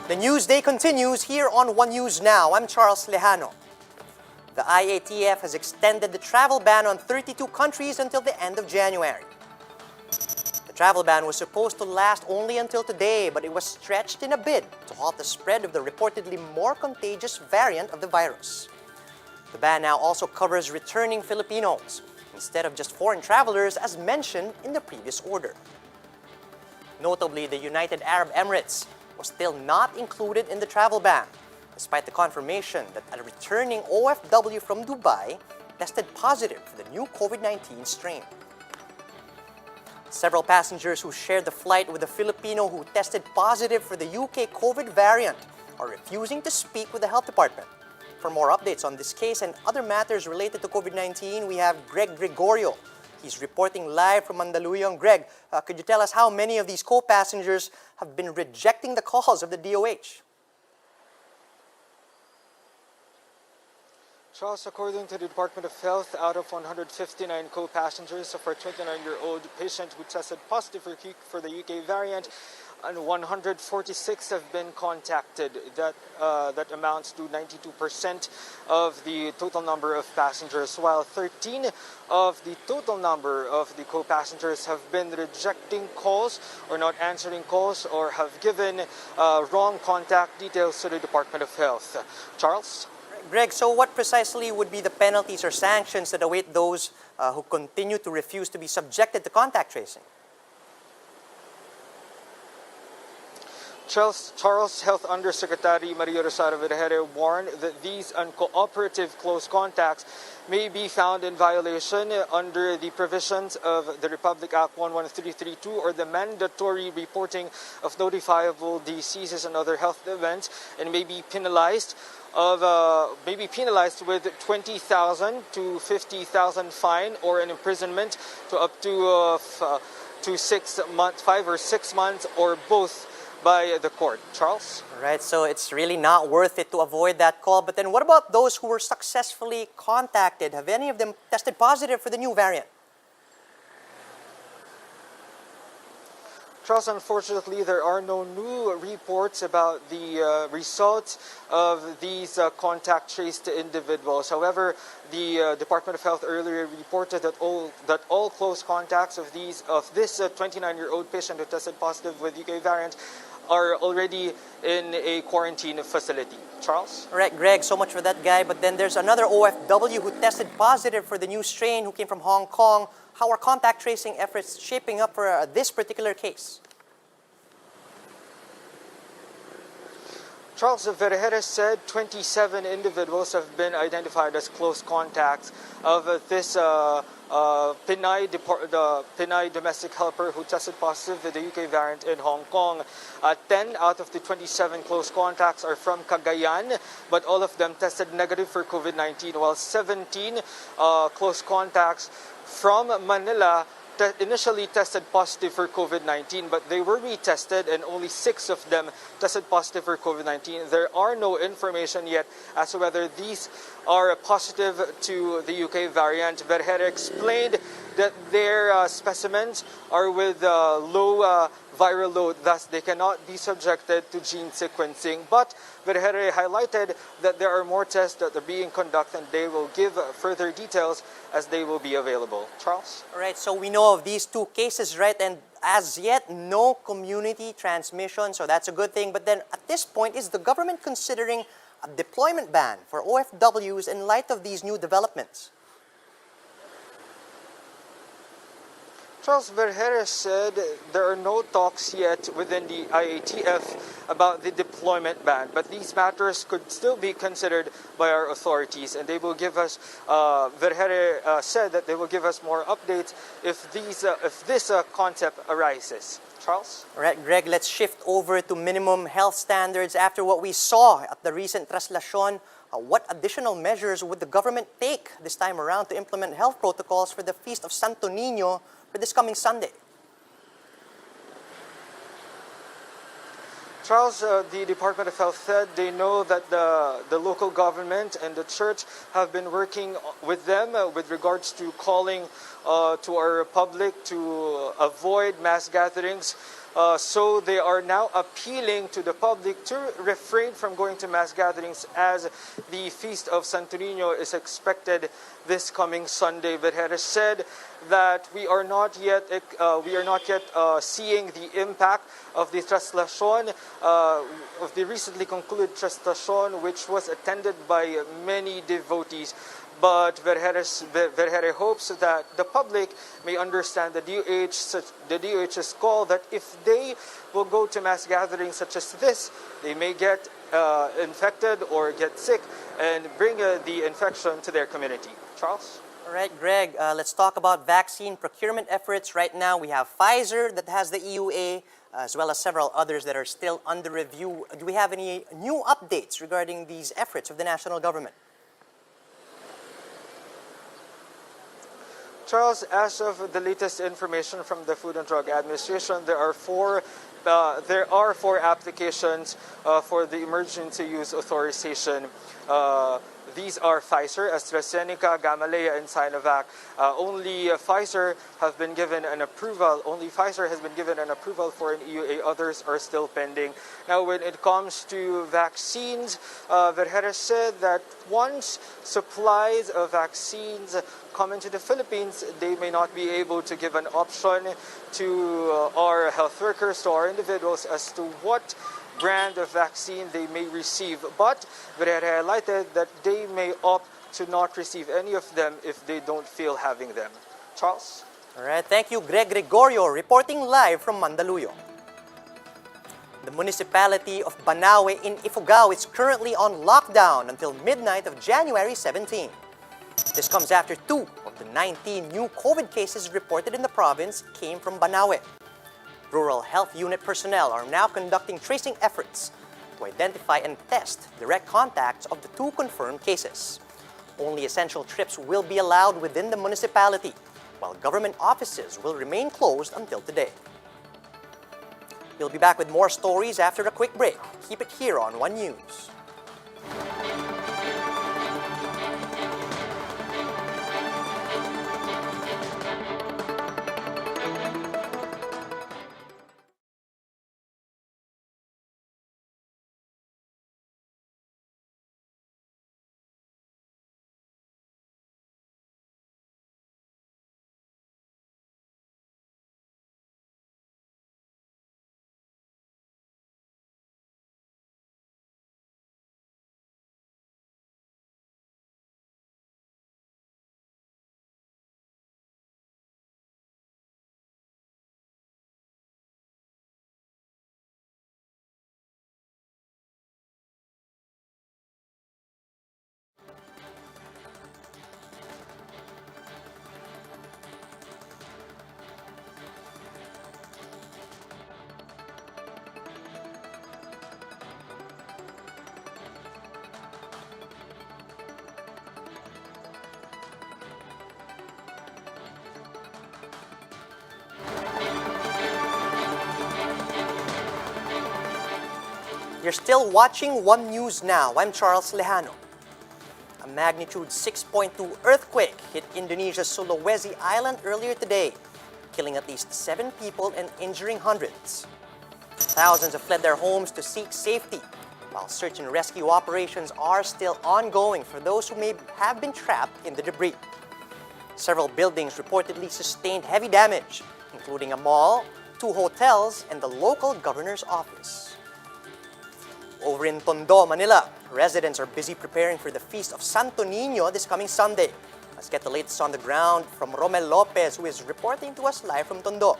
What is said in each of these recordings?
The news day continues here on One News Now. I'm Charles Lejano. The IATF has extended the travel ban on 32 countries until the end of January. The travel ban was supposed to last only until today, but it was stretched in a bid to halt the spread of the reportedly more contagious variant of the virus. The ban now also covers returning Filipinos, instead of just foreign travelers as mentioned in the previous order. Notably, the United Arab Emirates was still not included in the travel ban, despite the confirmation that a returning OFW from Dubai tested positive for the new COVID-19 strain. Several passengers who shared the flight with a Filipino who tested positive for the UK COVID variant are refusing to speak with the health department. For more updates on this case and other matters related to COVID-19, we have Greg Gregorio. He's reporting live from Mandaluyong. Greg, could you tell us how many of these co-passengers have been rejecting the calls of the DOH? Charles, according to the Department of Health, out of 159 co-passengers of our 29-year-old patient who tested positive for the UK variant, and 146 have been contacted. That amounts to 92% of the total number of passengers, while 13 of the total number of the co-passengers have been rejecting calls or not answering calls or have given wrong contact details to the Department of Health. Charles? Greg, so what precisely would be the penalties or sanctions that await those who continue to refuse to be subjected to contact tracing? Charles Health Undersecretary Maria Rosario Vergere warned that these uncooperative close contacts may be found in violation under the provisions of the Republic Act 11332 or the mandatory reporting of notifiable diseases and other health events, and may be penalized with 20,000 to 50,000 fine or an imprisonment to up to 6 months, 5 or 6 months, or both by the court. Charles? Right, so it's really not worth it to avoid that call. But then what about those who were successfully contacted? Have any of them tested positive for the new variant? Charles, unfortunately, there are no new reports about the results of these contact traced individuals. However, the Department of Health earlier reported that all close contacts of this 29-year-old patient who tested positive with UK variant are already in a quarantine facility. Charles? All right, Greg, so much for that guy. But then there's another OFW who tested positive for the new strain who came from Hong Kong. How are contact tracing efforts shaping up for this particular case? Charles Vergere said 27 individuals have been identified as close contacts of this Pinay domestic helper who tested positive with the UK variant in Hong Kong. 10 out of the 27 close contacts are from Cagayan, but all of them tested negative for COVID-19, while 17 close contacts from Manila initially tested positive for COVID-19, but they were retested and only 6 of them tested positive for COVID-19. There are no information yet as to whether these are positive to the UK variant. Vergere explained that their specimens are with low viral load, thus they cannot be subjected to gene sequencing. But Vergere highlighted that there are more tests that are being conducted, and they will give further details as they will be available. Charles? All right, so we know of these 2 cases, right? And as yet, no community transmission, so that's a good thing. But then at this point, is the government considering a deployment ban for OFWs in light of these new developments? Charles Vergere said there are no talks yet within the IATF about the deployment ban, but these matters could still be considered by our authorities, and they will give us, Vergere said that they will give us more updates if this concept arises. Charles? All right, Greg, let's shift over to minimum health standards. After what we saw at the recent Traslacion, what additional measures would the government take this time around to implement health protocols for the feast of Santo Nino for this coming Sunday? Charles, the Department of Health said they know that the local government and the church have been working with them with regards to calling to our public to avoid mass gatherings So they are now appealing to the public to refrain from going to mass gatherings as the Feast of Santo Nino is expected this coming Sunday. But it has said that we are not yet seeing the impact of the traslasyon, of the recently concluded traslasyon, which was attended by many devotees. But Vergere hopes that the public may understand the DOH's call that if they will go to mass gatherings such as this, they may get infected or get sick and bring the infection to their community. Charles? All right, Greg, let's talk about vaccine procurement efforts. Right now, we have Pfizer that has the EUA, as well as several others that are still under review. Do we have any new updates regarding these efforts of the national government? Charles, as of the latest information from the Food and Drug Administration, there are four applications for the emergency use authorization. These are Pfizer, AstraZeneca, Gamaleya, and Sinovac. Only Pfizer has been given an approval. Only Pfizer has been given an approval for an EUA. Others are still pending. Now, when it comes to vaccines, Vergere said that once supplies of vaccines come into the Philippines, they may not be able to give an option to our health workers, to our individuals, as to what brand of vaccine they may receive. But Vergere highlighted that they may opt to not receive any of them if they don't feel having them. Charles? All right, thank you, Greg Gregorio, reporting live from Mandaluyong. The Municipality of Banaue in Ifugao is currently on lockdown until midnight of January 17. This comes after 2 of the 19 new COVID cases reported in the province came from Banawe. Rural Health Unit personnel are now conducting tracing efforts to identify and test direct contacts of the 2 confirmed cases. Only essential trips will be allowed within the municipality, while government offices will remain closed until today. We'll be back with more stories after a quick break. Keep it here on One News. You're still watching One News Now. I'm Charles Lejano. A magnitude 6.2 earthquake hit Indonesia's Sulawesi Island earlier today, killing at least 7 people and injuring hundreds. Thousands have fled their homes to seek safety, while search and rescue operations are still ongoing for those who may have been trapped in the debris. Several buildings reportedly sustained heavy damage, including a mall, 2 hotels, and the local governor's office. Over in Tondo, Manila, residents are busy preparing for the Feast of Santo Nino this coming Sunday. Let's get the latest on the ground from Romel Lopez, who is reporting to us live from Tondo.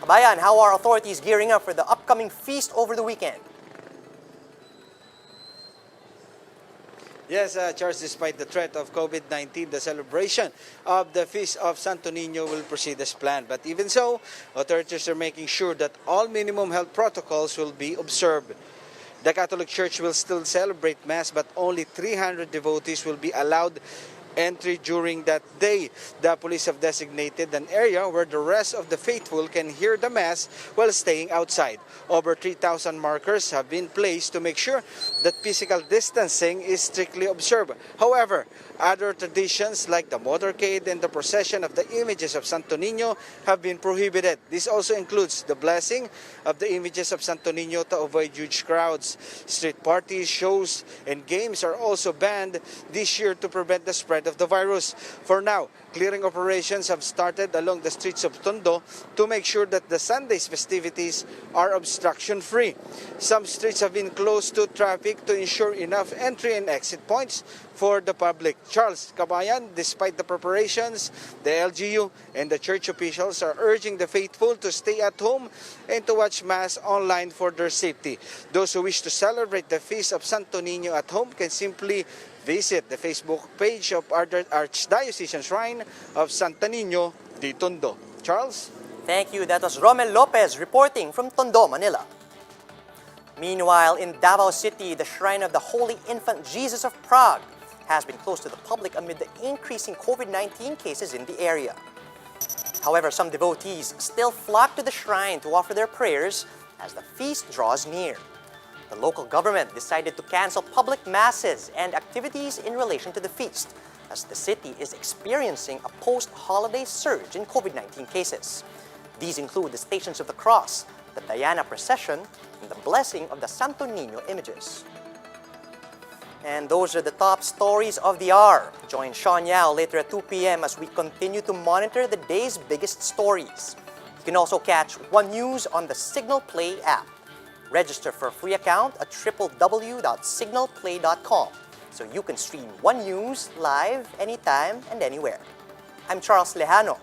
Kabayan, how are authorities gearing up for the upcoming feast over the weekend? Yes, Charles, despite the threat of COVID-19, the celebration of the Feast of Santo Nino will proceed as planned. But even so, authorities are making sure that all minimum health protocols will be observed. The Catholic Church will still celebrate Mass, but only 300 devotees will be allowed entry during that day. The police have designated an area where the rest of the faithful can hear the mass while staying outside. Over 3,000 markers have been placed to make sure that physical distancing is strictly observed. However, other traditions like the motorcade and the procession of the images of Santo Nino have been prohibited. This also includes the blessing of the images of Santo Nino to avoid huge crowds. Street parties, shows, and games are also banned this year to prevent the spread of the virus. For now, clearing operations have started along the streets of Tondo to make sure that the Sunday's festivities are obstruction-free. Some streets have been closed to traffic to ensure enough entry and exit points for the public. Charles Kabayan, despite the preparations, the LGU and the church officials are urging the faithful to stay at home and to watch Mass online for their safety. Those who wish to celebrate the feast of Santo Nino at home can simply visit the Facebook page of Archdiocesan Shrine of Santo Nino de Tondo. Charles? Thank you. That was Romel Lopez reporting from Tondo, Manila. Meanwhile, in Davao City, the Shrine of the Holy Infant Jesus of Prague has been closed to the public amid the increasing COVID-19 cases in the area. However, some devotees still flock to the shrine to offer their prayers as the feast draws near. The local government decided to cancel public masses and activities in relation to the feast, as the city is experiencing a post-holiday surge in COVID-19 cases. These include the Stations of the Cross, the Diana procession, and the blessing of the Santo Nino images. And those are the top stories of the hour. Join Sean Yao later at 2 p.m. as we continue to monitor the day's biggest stories. You can also catch One News on the Signal Play app. Register for a free account at www.signalplay.com so you can stream One News live anytime and anywhere. I'm Charles Lejano.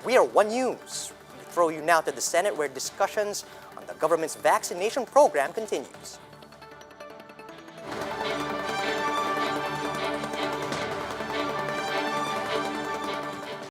We are One News. We throw you now to the Senate where discussions on the government's vaccination program continues.